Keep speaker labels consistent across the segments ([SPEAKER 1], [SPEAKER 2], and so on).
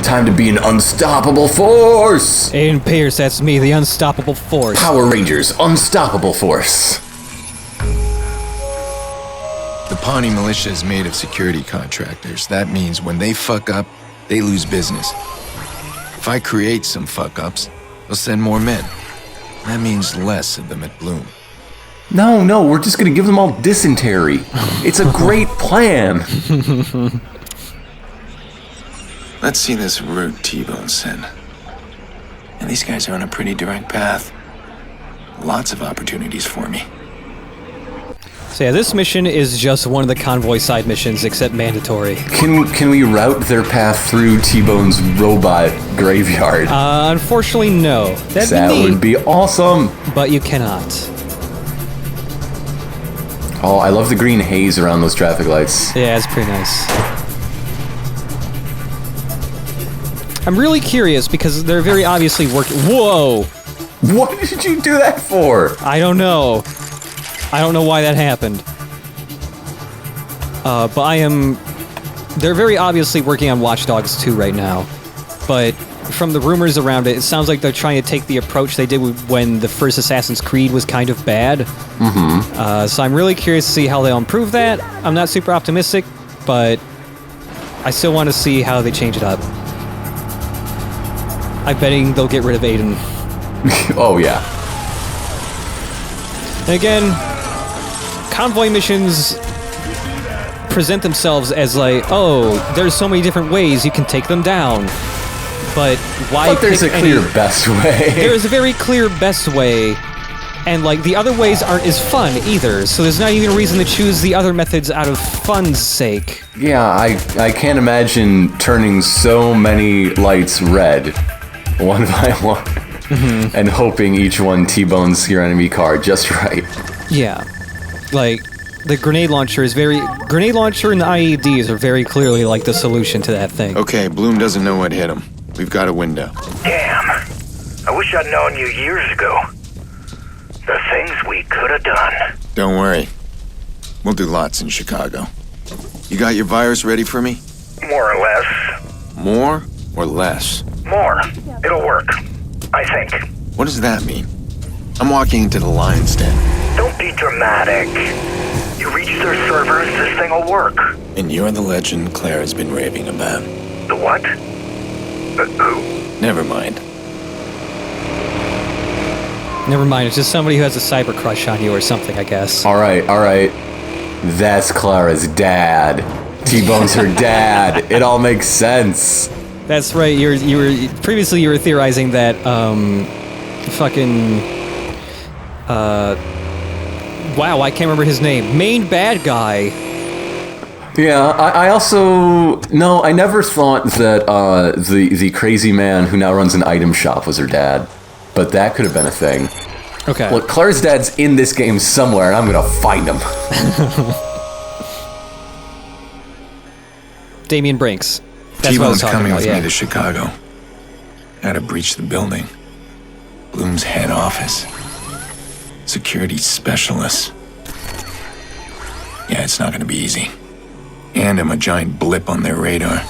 [SPEAKER 1] Time to be an unstoppable force!
[SPEAKER 2] Aiden Pierce, that's me, the unstoppable force.
[SPEAKER 1] Power Rangers, unstoppable force.
[SPEAKER 3] The Pawnee militia is made of security contractors. That means when they fuck up, they lose business. If I create some fuck-ups, they'll send more men. That means less of them at Bloom.
[SPEAKER 1] No, we're just gonna give them all dysentery. It's a great plan.
[SPEAKER 3] Let's see this route T-Bone sent. And these guys are on a pretty direct path. Lots of opportunities for me.
[SPEAKER 2] So yeah, this mission is just one of the convoy side missions, except mandatory.
[SPEAKER 1] Can we route their path through T-Bone's robot graveyard?
[SPEAKER 2] Unfortunately, no.
[SPEAKER 1] That would be awesome.
[SPEAKER 2] But you cannot.
[SPEAKER 1] Oh, I love the green haze around those traffic lights.
[SPEAKER 2] Yeah, it's pretty nice. I'm really curious because they're very obviously working. Whoa!
[SPEAKER 1] What did you do that for?
[SPEAKER 2] I don't know. I don't know why that happened. But they're very obviously working on Watch Dogs 2 right now. But from the rumors around it, it sounds like they're trying to take the approach they did when the first Assassin's Creed was kind of bad. Mm-hmm. So I'm really curious to see how they'll improve that. I'm not super optimistic, but I still want to see how they change it up. I'm betting they'll get rid of Aiden.
[SPEAKER 1] Oh, yeah.
[SPEAKER 2] And again, convoy missions present themselves as like, oh, there's so many different ways you can take them down. But why
[SPEAKER 1] But there's a clear best way.
[SPEAKER 2] There's a very clear best way, and like the other ways aren't as fun either, so there's not even a reason to choose the other methods out of fun's sake.
[SPEAKER 1] Yeah, I can't imagine turning so many lights red, one by one, and hoping each one T-bones your enemy car just right.
[SPEAKER 2] Yeah. Like, the grenade launcher and the IEDs are very clearly like the solution to that thing.
[SPEAKER 3] Okay, Bloom doesn't know what hit him. We've got a window.
[SPEAKER 4] Damn. I wish I'd known you years ago. The things we could have done.
[SPEAKER 3] Don't worry. We'll do lots in Chicago. You got your virus ready for me?
[SPEAKER 4] More or less.
[SPEAKER 3] More or less?
[SPEAKER 4] More. It'll work. I think.
[SPEAKER 3] What does that mean? I'm walking into the lion's den.
[SPEAKER 4] Don't be dramatic. You reach their servers, this thing will work.
[SPEAKER 3] And you're the legend Claire has been raving about.
[SPEAKER 4] The what? Who?
[SPEAKER 3] Never mind.
[SPEAKER 2] Never mind, it's just somebody who has a cyber crush on you or something, I guess.
[SPEAKER 1] All right. That's Clara's dad. T-bone's her dad. It all makes sense.
[SPEAKER 2] That's right. You were previously theorizing that wow, I can't remember his name. Main bad guy.
[SPEAKER 1] Yeah, I never thought that the crazy man who now runs an item shop was her dad, but that could have been a thing.
[SPEAKER 2] Okay.
[SPEAKER 1] Look, Claire's dad's in this game somewhere, and I'm gonna find him.
[SPEAKER 2] Damien Brinks. That's what I was
[SPEAKER 3] T-Bone's
[SPEAKER 2] talking
[SPEAKER 3] coming
[SPEAKER 2] about,
[SPEAKER 3] with
[SPEAKER 2] yeah.
[SPEAKER 3] me to Chicago. Gotta breach the building. Bloom's head office. Security specialist. Yeah, it's not gonna be easy. And I'm a giant blip on their radar.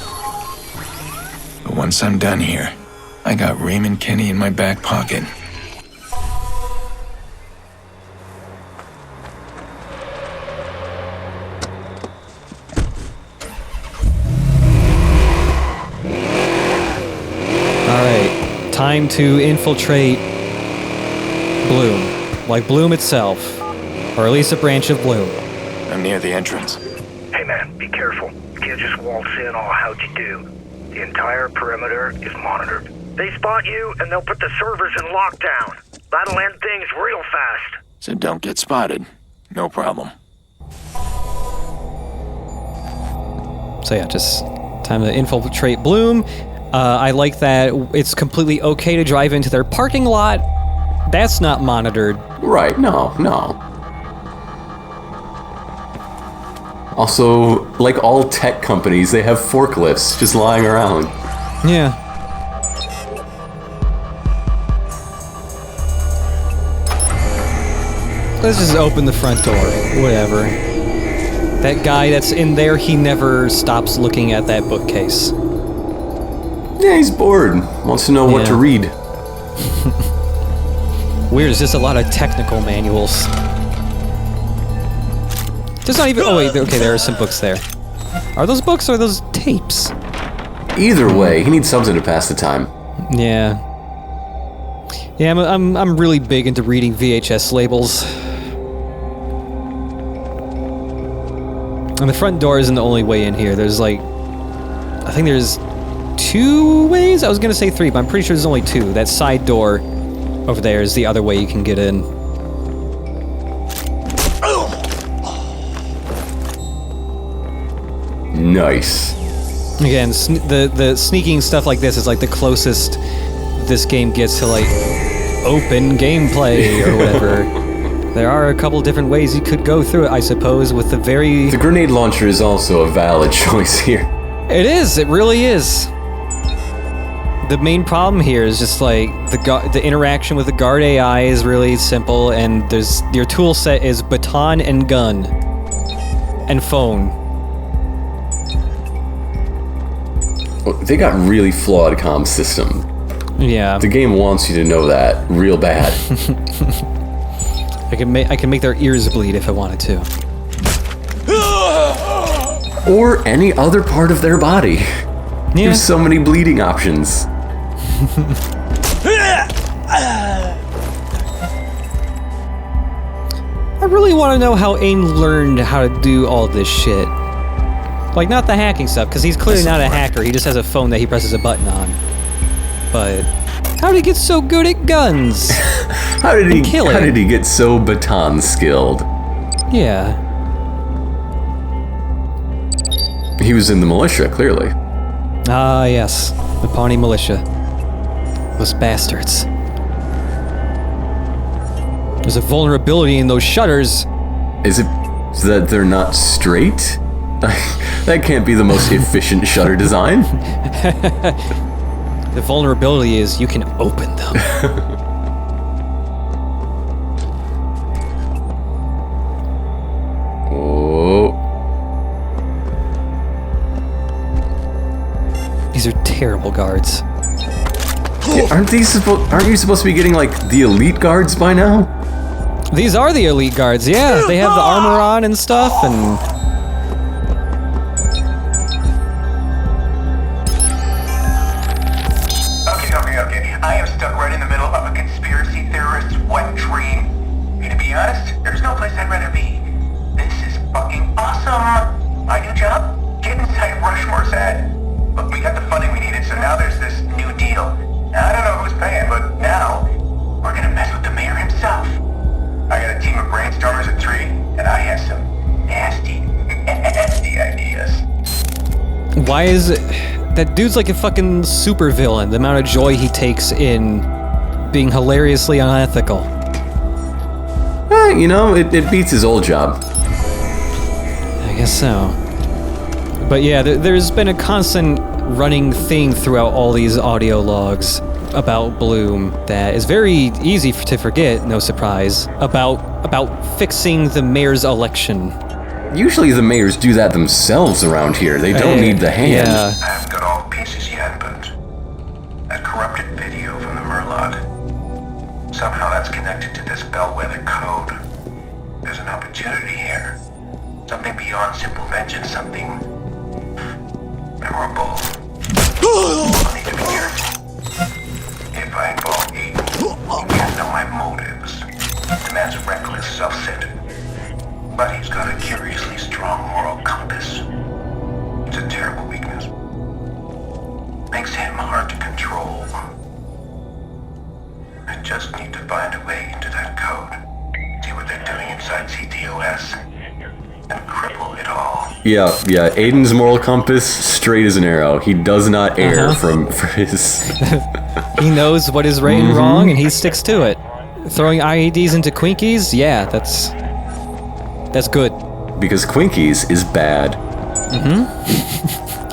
[SPEAKER 3] But once I'm done here, I got Raymond Kenny in my back pocket.
[SPEAKER 2] Alright, time to infiltrate Bloom. Like Bloom itself. Or at least a branch of Bloom.
[SPEAKER 3] I'm near the entrance.
[SPEAKER 4] Hey man, be careful. You can't just waltz in all how'd you do. The entire perimeter is monitored. They spot you and they'll put the servers in lockdown. That'll end things real fast.
[SPEAKER 3] So don't get spotted. No problem.
[SPEAKER 2] So yeah, just time to infiltrate Bloom. I like that it's completely okay to drive into their parking lot. That's not monitored.
[SPEAKER 1] Right, no. Also, like all tech companies, they have forklifts just lying around.
[SPEAKER 2] Yeah. Let's just open the front door. Whatever. That guy that's in there, he never stops looking at that bookcase.
[SPEAKER 1] Yeah, he's bored. Wants to know what to
[SPEAKER 2] Yeah.
[SPEAKER 1] read.
[SPEAKER 2] Weird, it's just a lot of technical manuals. There's not even. Oh wait, okay, there are some books there. Are those books or are those tapes?
[SPEAKER 1] Either way, he needs something to pass the time.
[SPEAKER 2] Yeah. Yeah, I'm really big into reading VHS labels. And the front door isn't the only way in here. There's like, I think there's 2 ways? I was gonna say 3, but I'm pretty sure there's only 2. That side door over there is the other way you can get in.
[SPEAKER 1] Nice.
[SPEAKER 2] Again, the sneaking stuff like this is like the closest this game gets to like open gameplay or whatever. There are a couple different ways you could go through it, I suppose, with the very...
[SPEAKER 1] The grenade launcher is also a valid choice here.
[SPEAKER 2] It is, it really is. The main problem here is just like the interaction with the guard AI is really simple, and there's your tool set is baton and gun and phone.
[SPEAKER 1] They got really flawed comm system.
[SPEAKER 2] Yeah,
[SPEAKER 1] The game wants you to know that real bad.
[SPEAKER 2] I can make their ears bleed if I wanted to.
[SPEAKER 1] Or any other part of their body.
[SPEAKER 2] Yeah,
[SPEAKER 1] There's so many bleeding options.
[SPEAKER 2] I really want to know how Aim learned how to do all this shit. Like, not the hacking stuff, because he's clearly not a hacker. He just has a phone that he presses a button on. But how did he get so good at guns?
[SPEAKER 1] How did he
[SPEAKER 2] killing.
[SPEAKER 1] How did he get so baton skilled?
[SPEAKER 2] Yeah.
[SPEAKER 1] He was in the militia, clearly.
[SPEAKER 2] Ah, yes. The Pawnee Militia. Those bastards. There's a vulnerability in those shutters.
[SPEAKER 1] Is it that they're not straight? That can't be the most efficient shutter design.
[SPEAKER 2] The vulnerability is you can open them.
[SPEAKER 1] Oh.
[SPEAKER 2] These are terrible guards.
[SPEAKER 1] Yeah, aren't you supposed to be getting like the elite guards by now?
[SPEAKER 2] These are the elite guards, yeah. They have the armor on and stuff, and...
[SPEAKER 5] Okay. I am stuck right in the middle of a conspiracy theorist's wet dream. And to be honest, there's no place I'd rather be. This is fucking awesome. My new job? Get inside Rushmore's head. Look, we got the funding we needed, so now there's this new deal. I don't know who's paying, but now we're gonna mess with the mayor himself. I got a team of brainstormers at 3, and I have some nasty ideas.
[SPEAKER 2] Why is it... That dude's like a fucking supervillain, the amount of joy he takes in being hilariously unethical.
[SPEAKER 1] You know, it beats his old job.
[SPEAKER 2] I guess so. But yeah, there's been a constant running thing throughout all these audio logs about Bloom that is very easy to forget, no surprise, about fixing the mayor's election.
[SPEAKER 1] Usually the mayors do that themselves around here. They don't need the hand.
[SPEAKER 2] Yeah.
[SPEAKER 5] I haven't got all the pieces yet, but that corrupted video from the Merlot, somehow that's connected to this Bellwether code. There's an opportunity here. Something beyond simple vengeance, something memorable. I'll need to be careful. If I involve Aiden, you can't know my motives. The man's reckless, self-centered. But he's got a curiously strong moral compass. It's a terrible weakness. Makes him hard to control. I just need to find a way into that code. See what they're doing inside CTOS. And cripple it all.
[SPEAKER 1] Yeah. Aiden's moral compass, straight as an arrow. He does not err for his...
[SPEAKER 2] He knows what is right and wrong, and he sticks to it. Throwing IEDs into Quinkies? Yeah, that's good.
[SPEAKER 1] Because Quinkies is bad.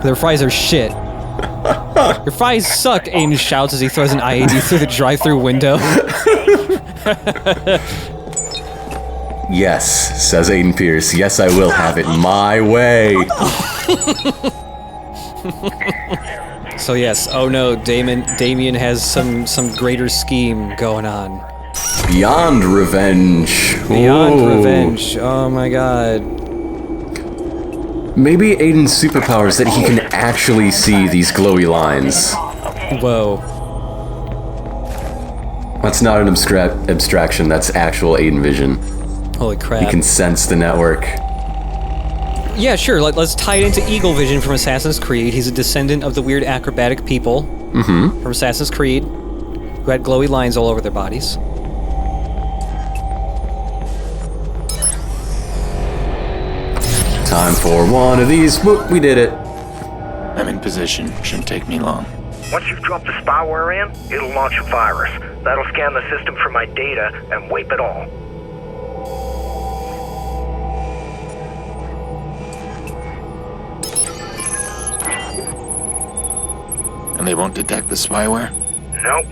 [SPEAKER 2] Their fries are shit. Your fries suck, Aiden shouts as he throws an IED through the drive-thru window.
[SPEAKER 1] Yes, says Aiden Pierce. Yes, I will have it my way.
[SPEAKER 2] So yes, oh no, Damien has some greater scheme going on.
[SPEAKER 1] Beyond revenge.
[SPEAKER 2] Beyond
[SPEAKER 1] Ooh.
[SPEAKER 2] revenge. Oh my god.
[SPEAKER 1] Maybe Aiden's superpower is that he can actually see these glowy lines.
[SPEAKER 2] Whoa.
[SPEAKER 1] That's not an abstraction, that's actual Aiden vision.
[SPEAKER 2] Holy crap.
[SPEAKER 1] He can sense the network.
[SPEAKER 2] Yeah, sure. Let's tie it into Eagle Vision from Assassin's Creed. He's a descendant of the weird acrobatic people from Assassin's Creed who had glowy lines all over their bodies.
[SPEAKER 1] Time for one of these. Whoop, we did it.
[SPEAKER 3] I'm in position. Shouldn't take me long.
[SPEAKER 4] Once you've dropped the spyware in, it'll launch a virus. That'll scan the system for my data and wipe it all.
[SPEAKER 3] And they won't detect the spyware?
[SPEAKER 4] Nope.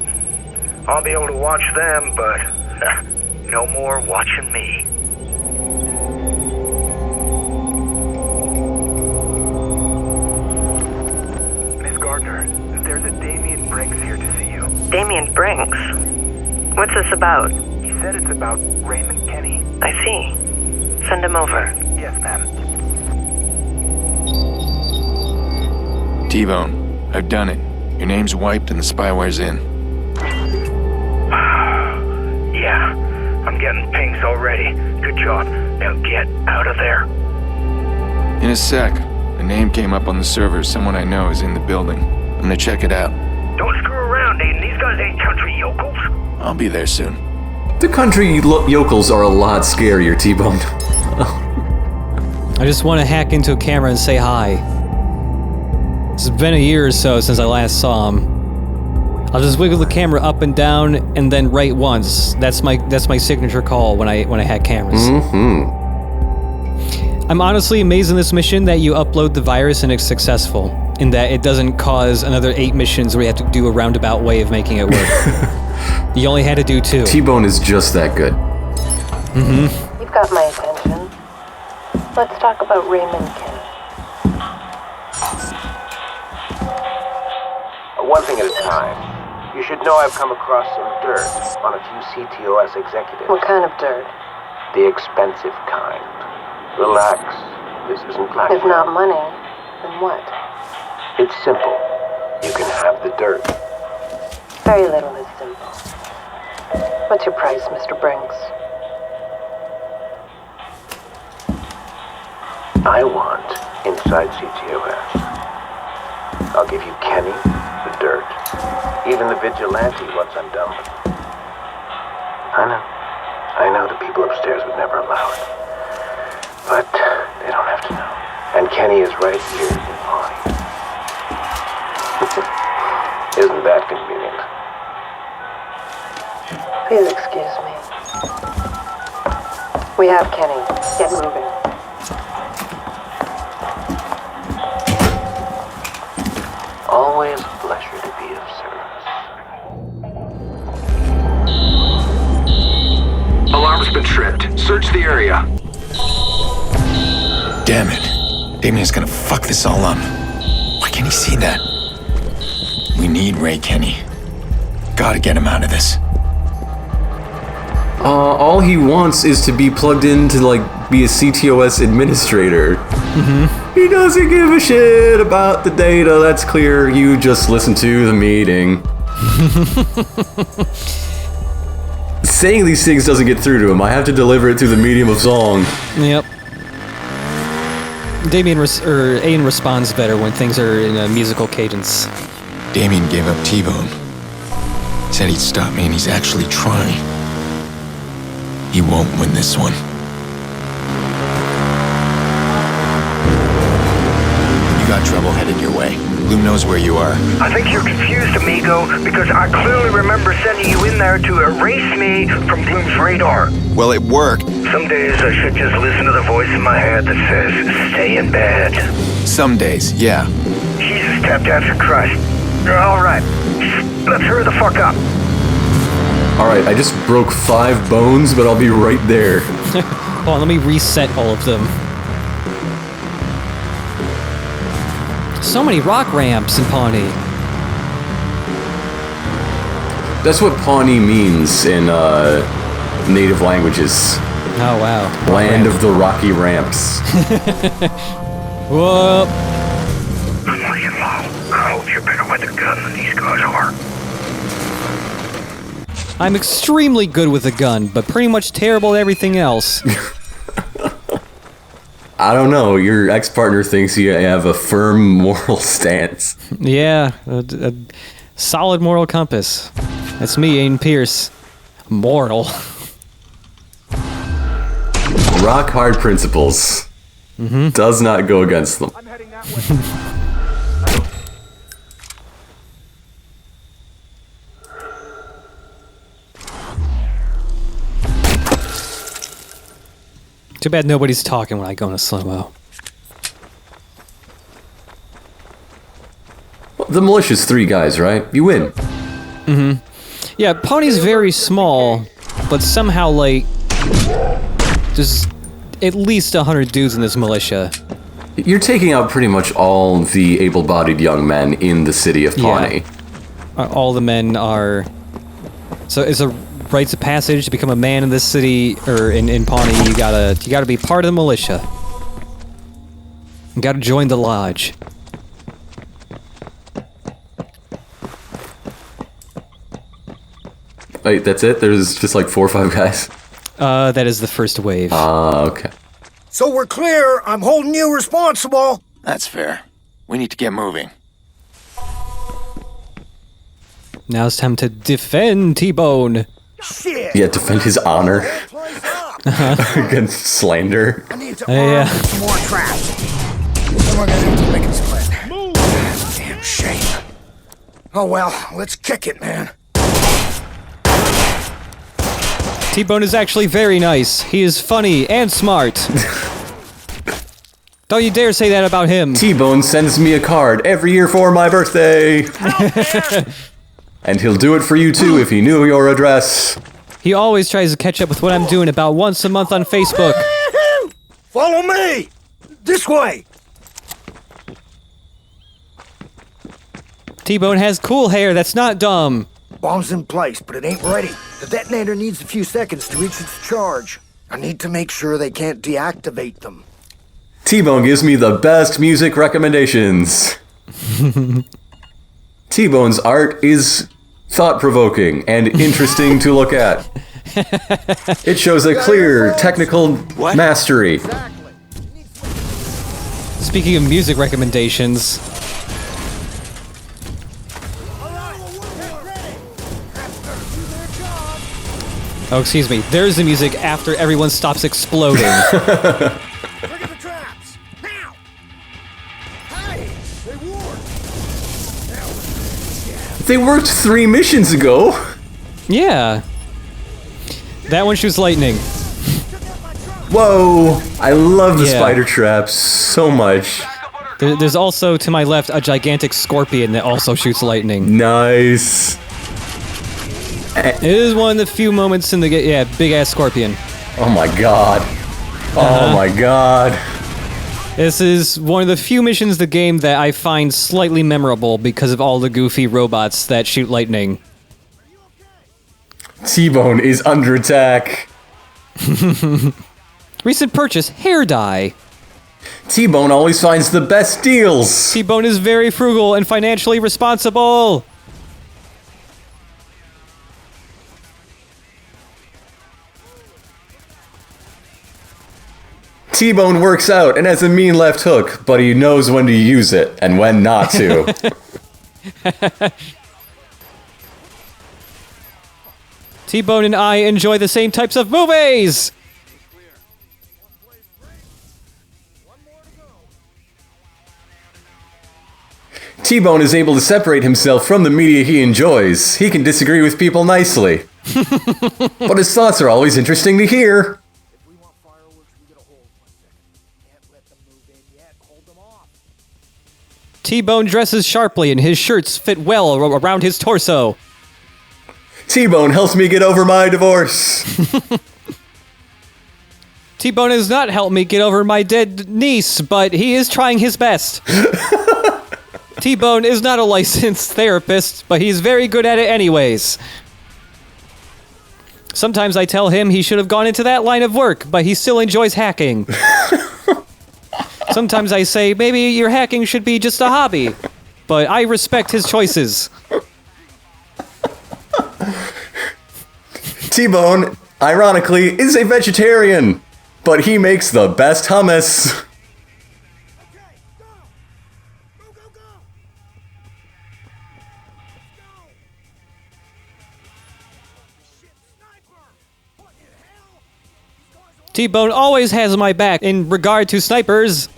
[SPEAKER 4] I'll be able to watch them, but no more watching me. Miss Gardner, there's a Damien Brinks here to see you.
[SPEAKER 6] Damien Brinks? What's this about?
[SPEAKER 4] He said it's about Raymond Kenny.
[SPEAKER 6] I see. Send him over.
[SPEAKER 4] Yes, ma'am.
[SPEAKER 3] T-Bone, I've done it. Your name's wiped and the spyware's in.
[SPEAKER 4] Yeah, I'm getting pings already. Good job. Now get out of there.
[SPEAKER 3] In a sec. A name came up on the server. Someone I know is in the building. I'm gonna check it out.
[SPEAKER 4] Don't screw around, Aiden. These guys ain't country yokels.
[SPEAKER 3] I'll be there soon.
[SPEAKER 1] The country yokels are a lot scarier, T-Bone.
[SPEAKER 2] I just want to hack into a camera and say hi. It's been a year or so since I last saw him. I'll just wiggle the camera up and down and then right once. That's my signature call when I hack cameras. I'm honestly amazed in this mission that you upload the virus and it's successful, in that it doesn't cause another 8 missions where you have to do a roundabout way of making it work. You only had to do 2.
[SPEAKER 1] T-Bone is just that good.
[SPEAKER 6] You've got my attention. Let's talk about Raymond Kenny.
[SPEAKER 7] One thing at a time. You should know I've come across some dirt on a few CTOS executives.
[SPEAKER 6] What kind of dirt?
[SPEAKER 7] The expensive kind. Relax. This isn't black.
[SPEAKER 6] If not money, then what?
[SPEAKER 7] It's simple. You can have the dirt.
[SPEAKER 6] Very little is simple. What's your price, Mr. Brinks?
[SPEAKER 7] I want inside CTOS. I'll give you Kenny, the dirt, even the vigilante once I'm done with him. I know the people upstairs would never allow it. But they don't have to know. And Kenny is right here in Pawnee. Isn't that convenient?
[SPEAKER 6] Please excuse me. We have Kenny. Get moving.
[SPEAKER 7] Always a pleasure to be of service.
[SPEAKER 5] Alarm's been tripped. Search the area.
[SPEAKER 3] Damn it. Damien's gonna fuck this all up. Why can't he see that? We need Ray Kenny. Gotta get him out of this.
[SPEAKER 1] All he wants is to be plugged in to, like, be a CTOS administrator. He doesn't give a shit about the data, that's clear. You just listen to the meeting. Saying these things doesn't get through to him. I have to deliver it through the medium of song.
[SPEAKER 2] Yep. Aiden responds better when things are in a musical cadence.
[SPEAKER 3] Damien gave up T-Bone. Said he'd stop me, and he's actually trying. He won't win this one. You got trouble headed your way. Bloom knows where you are.
[SPEAKER 4] I think you're confused, amigo, because I clearly remember sending you in there to erase me from Bloom's radar.
[SPEAKER 3] Well, it worked.
[SPEAKER 4] Some days I should just listen to the voice in my head that says, stay in bed.
[SPEAKER 3] Some days, yeah.
[SPEAKER 4] Jesus, tap dance for Christ. All right, let's hurry the fuck up.
[SPEAKER 1] Alright, I just broke 5 bones, but I'll be right there.
[SPEAKER 2] Hold on, let me reset all of them. So many rock ramps in Pawnee.
[SPEAKER 1] That's what Pawnee means in native languages.
[SPEAKER 2] Oh, wow.
[SPEAKER 1] Land of the Rocky Ramps.
[SPEAKER 2] Whoa.
[SPEAKER 4] I'm laying low. I hope you're better with a gun than these guys are.
[SPEAKER 2] I'm extremely good with a gun, but pretty much terrible at everything else.
[SPEAKER 1] I don't know. Your ex-partner thinks you have a firm moral stance.
[SPEAKER 2] Yeah, a solid moral compass. That's me, Aiden Pierce. Moral.
[SPEAKER 1] Rock hard principles. Does not go against them.
[SPEAKER 5] I'm heading that way.
[SPEAKER 2] Too bad nobody's talking when I go into slow-mo.
[SPEAKER 1] The militia's 3 guys, right? You win.
[SPEAKER 2] Yeah, Pony's very small, but somehow, like, there's at least 100 dudes in this militia.
[SPEAKER 1] You're taking out pretty much all the able-bodied young men in the city of Pawnee.
[SPEAKER 2] All the men are... So it's a rites of passage to become a man in this city, or in Pawnee, you gotta be part of the militia. You gotta join the lodge.
[SPEAKER 1] Wait, that's it? There's just like 4 or 5 guys?
[SPEAKER 2] That is the first wave.
[SPEAKER 1] Okay.
[SPEAKER 8] So we're clear. I'm holding you responsible.
[SPEAKER 3] That's fair. We need to get moving.
[SPEAKER 2] Now it's time to defend T-Bone.
[SPEAKER 8] Shit.
[SPEAKER 1] Yeah, defend his honor
[SPEAKER 8] Place up.
[SPEAKER 1] against slander.
[SPEAKER 8] I need to
[SPEAKER 2] Yeah.
[SPEAKER 8] arm some more traps. Then we're gonna have to make it split. Damn shame. Oh well, let's kick it, man.
[SPEAKER 2] T-Bone is actually very nice. He is funny and smart. Don't you dare say that about him.
[SPEAKER 1] T-Bone sends me a card every year for my birthday. And he'll do it for you too if he knew your address.
[SPEAKER 2] He always tries to catch up with what I'm doing about once a month on Facebook.
[SPEAKER 8] Follow me. This way.
[SPEAKER 2] T-Bone has cool hair that's not dumb.
[SPEAKER 8] Bomb's in place, but it ain't ready. The detonator needs a few seconds to reach its charge. I need to make sure they can't deactivate them.
[SPEAKER 1] T-Bone gives me the best music recommendations. T-Bone's art is thought-provoking and interesting to look at. It shows a clear technical mastery.
[SPEAKER 2] Speaking of music recommendations, oh, excuse me, there's the music after everyone stops exploding.
[SPEAKER 8] Trigger the traps. Now. Hey, they worked.
[SPEAKER 1] They worked 3 missions ago.
[SPEAKER 2] Yeah. That one shoots lightning.
[SPEAKER 1] Whoa, I love the
[SPEAKER 2] Yeah.
[SPEAKER 1] spider traps so much.
[SPEAKER 2] There's also, to my left, a gigantic scorpion that also shoots lightning.
[SPEAKER 1] Nice.
[SPEAKER 2] It is one of the few moments in the game. Yeah, big-ass scorpion.
[SPEAKER 1] Oh my god. Oh my god.
[SPEAKER 2] This is one of the few missions in the game that I find slightly memorable because of all the goofy robots that shoot lightning.
[SPEAKER 1] T-Bone is under attack.
[SPEAKER 2] Recent purchase, hair dye.
[SPEAKER 1] T-Bone always finds the best deals.
[SPEAKER 2] T-Bone is very frugal and financially responsible.
[SPEAKER 1] T-Bone works out and has a mean left hook, but he knows when to use it and when not to.
[SPEAKER 2] T-Bone and I enjoy the same types of movies.
[SPEAKER 1] T-Bone is able to separate himself from the media he enjoys. He can disagree with people nicely. But his thoughts are always interesting to hear.
[SPEAKER 2] T-Bone dresses sharply and his shirts fit well around his torso.
[SPEAKER 1] T-Bone helps me get over my divorce.
[SPEAKER 2] T-Bone has not helped me get over my dead niece, but he is trying his best. T-Bone is not a licensed therapist, but he's very good at it anyways. Sometimes I tell him he should have gone into that line of work, but he still enjoys hacking. Sometimes I say maybe your hacking should be just a hobby, but I respect his choices.
[SPEAKER 1] T-Bone, ironically, is a vegetarian, but he makes the best hummus.
[SPEAKER 2] T-Bone always has my back in regard to snipers.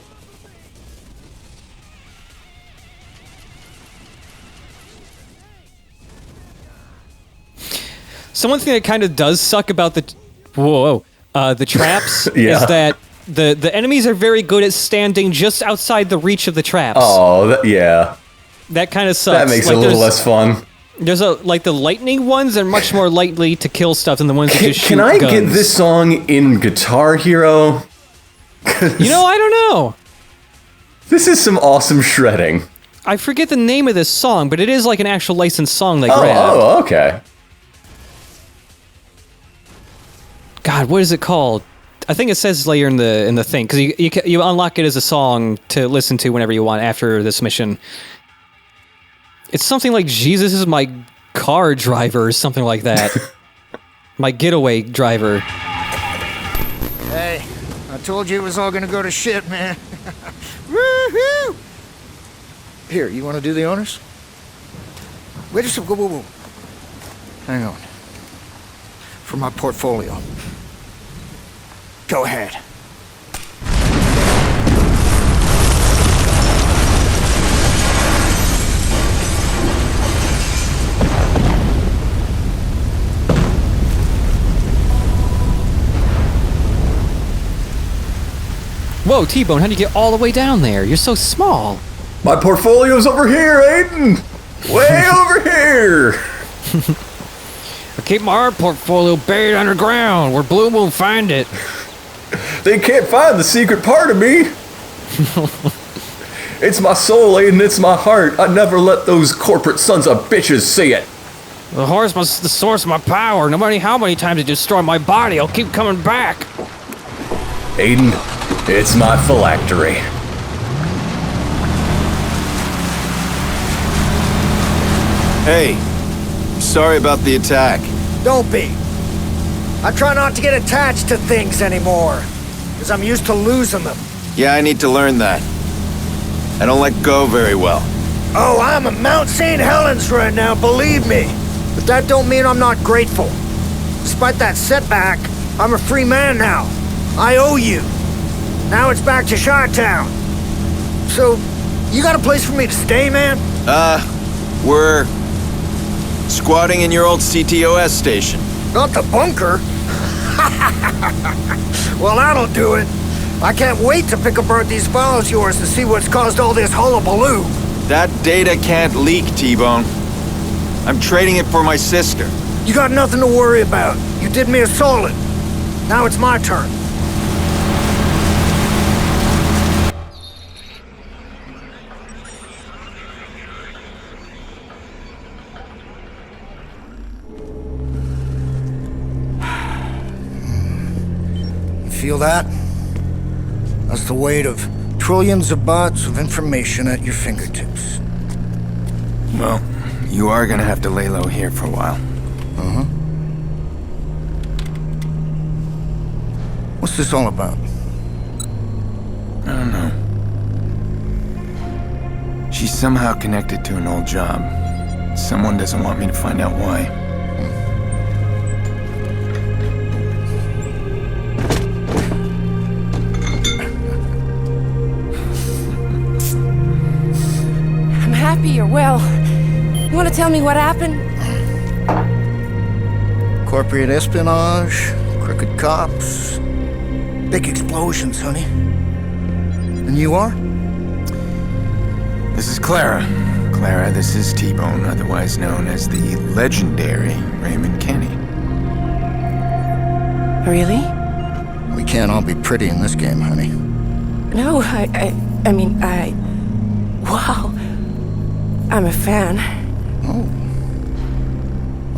[SPEAKER 2] So one thing that kind of does suck about the traps
[SPEAKER 1] Yeah.
[SPEAKER 2] is that the enemies are very good at standing just outside the reach of the traps.
[SPEAKER 1] Oh, yeah.
[SPEAKER 2] That kind of sucks.
[SPEAKER 1] That makes it a little less fun.
[SPEAKER 2] There's the lightning ones are much more likely to kill stuff than the ones that just shoot
[SPEAKER 1] Can I
[SPEAKER 2] guns.
[SPEAKER 1] get this song in Guitar Hero?
[SPEAKER 2] You know, I don't know.
[SPEAKER 1] This is some awesome shredding.
[SPEAKER 2] I forget the name of this song, but it is like an actual licensed song they grabbed.
[SPEAKER 1] Oh, okay.
[SPEAKER 2] God, what is it called? I think it says later in the thing, because you unlock it as a song to listen to whenever you want after this mission. It's something like Jesus is my car driver or something like that. My getaway driver.
[SPEAKER 8] Hey, I told you it was all gonna go to shit, man. Woohoo! Here, you want to do the honors? Wait a second. Whoa. Hang on. For my portfolio. Go ahead.
[SPEAKER 2] Whoa, T-Bone, how'd you get all the way down there? You're so small.
[SPEAKER 1] My portfolio's over here, Aiden! Way over here!
[SPEAKER 2] I keep my art portfolio buried underground where Bloom won't find it.
[SPEAKER 1] They can't find the secret part of me! It's my soul, Aiden, it's my heart. I never let those corporate sons of bitches see it.
[SPEAKER 2] The horse must the source of my power. No matter how many times it destroy my body, I'll keep coming back.
[SPEAKER 1] Aiden, it's my phylactery.
[SPEAKER 3] Hey, sorry about the attack.
[SPEAKER 8] Don't be. I try not to get attached to things anymore, because I'm used to losing them.
[SPEAKER 3] Yeah, I need to learn that. I don't let go very well.
[SPEAKER 8] Oh, I'm a Mount St. Helens right now, believe me. But that don't mean I'm not grateful. Despite that setback, I'm a free man now. I owe you. Now it's back to Chi-Town. So, you got a place for me to stay, man?
[SPEAKER 3] We're squatting in your old CTOS station.
[SPEAKER 8] Not the bunker? Well, that'll do it. I can't wait to pick apart these files of yours to see what's caused all this hullabaloo.
[SPEAKER 3] That data can't leak, T-Bone. I'm trading it for my sister.
[SPEAKER 8] You got nothing to worry about. You did me a solid. Now it's my turn. Feel that? That's the weight of trillions of bytes of information at your fingertips.
[SPEAKER 3] Well, you are gonna have to lay low here for a while.
[SPEAKER 8] Uh-huh. What's this all about?
[SPEAKER 3] I don't know. She's somehow connected to an old job. Someone doesn't want me to find out why.
[SPEAKER 9] I'm happy you're well. You want to tell me what happened?
[SPEAKER 8] Corporate espionage, crooked cops, big explosions, honey. And you are?
[SPEAKER 3] This is Clara. Clara, this is T-Bone, otherwise known as the legendary Raymond Kenny.
[SPEAKER 9] Really?
[SPEAKER 8] We can't all be pretty in this game, honey.
[SPEAKER 9] No, I mean, wow. I'm a fan.
[SPEAKER 8] Oh.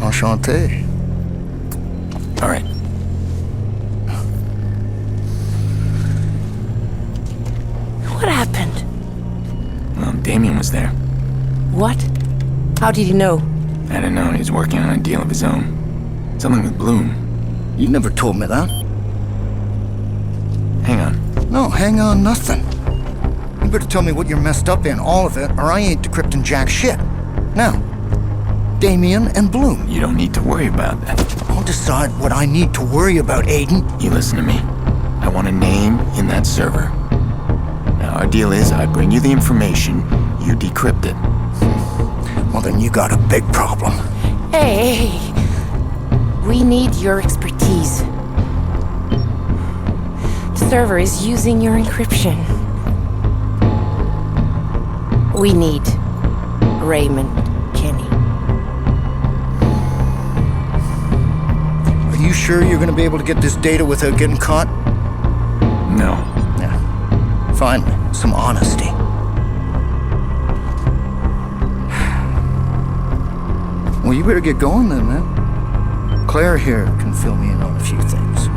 [SPEAKER 8] Enchanté.
[SPEAKER 3] Damien was there.
[SPEAKER 9] What? How did he know?
[SPEAKER 3] I don't know, he's working on a deal of his own. Something with Bloom.
[SPEAKER 8] You never told me that.
[SPEAKER 3] Hang on.
[SPEAKER 8] No, hang on nothing. You better tell me what you're messed up in, all of it, or I ain't decrypting jack shit. Now, Damien and Bloom.
[SPEAKER 3] You don't need to worry about that.
[SPEAKER 8] I'll decide what I need to worry about, Aiden.
[SPEAKER 3] You listen to me. I want a name in that server. Now, our deal is I bring you the information, you decrypt it.
[SPEAKER 8] Well, then you got a big problem.
[SPEAKER 9] Hey, we need your expertise. The server is using your encryption. We need Raymond Kenny.
[SPEAKER 8] Are you sure you're gonna be able to get this data without getting caught?
[SPEAKER 3] No.
[SPEAKER 8] Yeah. Finally, some honesty. Well, you better get going then, man. Claire here can fill me in on a few things.